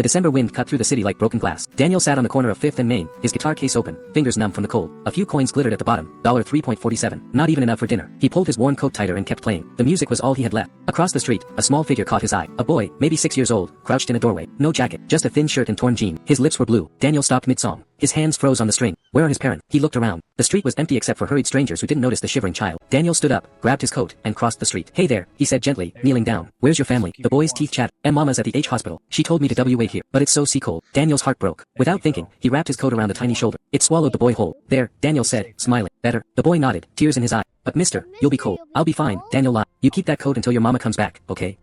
The December wind cut through the city like broken glass. Daniel sat on the corner of 5th and Main, his guitar case open, fingers numb from the cold. A few coins glittered at the bottom, $3.47, not even enough for dinner. He pulled his worn coat tighter and kept playing. The music was all he had left. Across the street, a small figure caught his eye. A boy, maybe 6 years old, crouched in a doorway. No jacket, just a thin shirt and torn jean. His lips were blue. Daniel stopped mid-song. His hands froze on the string. Where are his parents? He looked around. The street was empty except for hurried strangers who didn't notice the shivering child. Daniel stood up, grabbed his coat, and crossed the street. Hey there, he said gently, kneeling down. Where's your family? The boy's teeth chattered. And Mama's at the H hospital. She told me to wait here, but it's so cold. Daniel's heart broke. Without thinking, he wrapped his coat around the tiny shoulder. It swallowed the boy whole. There, Daniel said, smiling. Better. The boy nodded, tears in his eye. But mister, you'll be cold. I'll be fine, Daniel lied. You keep that coat until your mama comes back, okay?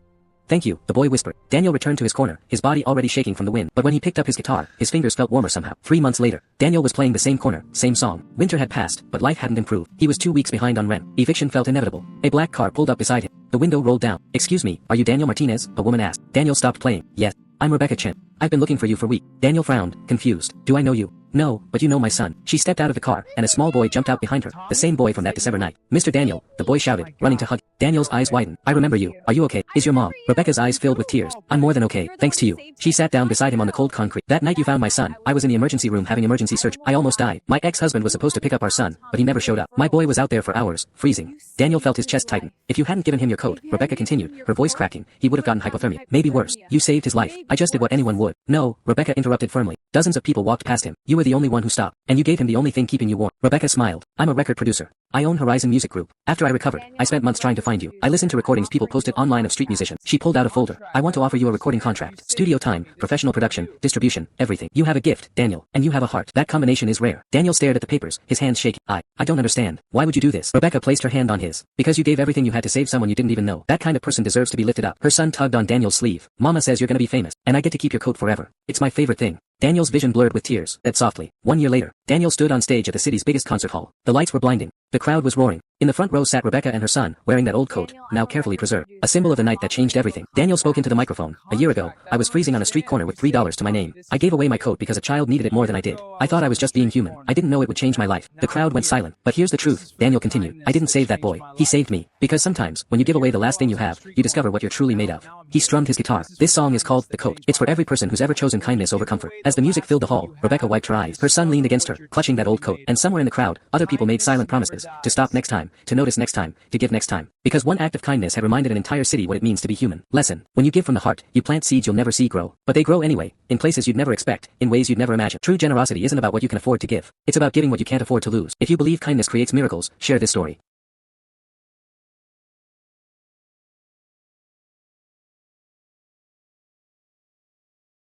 Thank you, the boy whispered. Daniel returned to his corner, his body already shaking from the wind, but when he picked up his guitar, his fingers felt warmer somehow. 3 months later, Daniel was playing the same corner, same song. Winter had passed, but life hadn't improved. He was 2 weeks behind on rent. Eviction felt inevitable. A black car pulled up beside him. The window rolled down. Excuse me, are you Daniel Martinez? A woman asked. Daniel stopped playing. Yes. I'm Rebecca Chen. I've been looking for you for weeks. Daniel frowned, confused. Do I know you? No, but you know my son. She stepped out of the car, and a small boy jumped out behind her. The same boy from that December night. Mr. Daniel, the boy shouted, running to hug. Daniel's eyes widened. I remember you. Are you okay? Is your mom? Rebecca's eyes filled with tears. I'm more than okay, thanks to you. She sat down beside him on the cold concrete. That night you found my son. I was in the emergency room having emergency surgery. I almost died. My ex-husband was supposed to pick up our son, but he never showed up. My boy was out there for hours, freezing. Daniel felt his chest tighten. If you hadn't given him your coat, Rebecca continued, her voice cracking, he would have gotten hypothermia. Maybe worse. You saved his life. I just did what anyone would. No, Rebecca interrupted firmly. Dozens of people walked past him. You were the only one who stopped. And you gave him the only thing keeping you warm. Rebecca smiled. I'm a record producer. I own Horizon Music Group. After I recovered, I spent months trying to find you. I listened to recordings people posted online of street musicians. She pulled out a folder. I want to offer you a recording contract. Studio time, professional production, distribution, everything. You have a gift, Daniel, and you have a heart. That combination is rare. Daniel stared at the papers, his hands shaking. I don't understand. Why would you do this? Rebecca placed her hand on his. Because you gave everything you had to save someone you didn't even know. That kind of person deserves to be lifted up. Her son tugged on Daniel's sleeve. Mama says you're gonna be famous, and I get to keep your coat forever. It's my favorite thing. Daniel's vision blurred with tears. Said softly. 1 year later, Daniel stood on stage at the city's biggest concert hall. The lights were blinding. The crowd was roaring. In the front row sat Rebecca and her son, wearing that old coat, now carefully preserved. A symbol of the night that changed everything. Daniel spoke into the microphone. A year ago, I was freezing on a street corner with $3 to my name. I gave away my coat because a child needed it more than I did. I thought I was just being human. I didn't know it would change my life. The crowd went silent. But here's the truth, Daniel continued. I didn't save that boy. He saved me. Because sometimes, when you give away the last thing you have, you discover what you're truly made of. He strummed his guitar. This song is called The Coat. It's for every person who's ever chosen kindness over comfort. As the music filled the hall, Rebecca wiped her eyes. Her son leaned against her, clutching that old coat. And somewhere in the crowd, other people made silent promises. To stop next time, to notice next time, to give next time. Because one act of kindness had reminded an entire city what it means to be human. Lesson. When you give from the heart, you plant seeds you'll never see grow. But they grow anyway, in places you'd never expect, in ways you'd never imagine. True generosity isn't about what you can afford to give. It's about giving what you can't afford to lose. If you believe kindness creates miracles, share this story.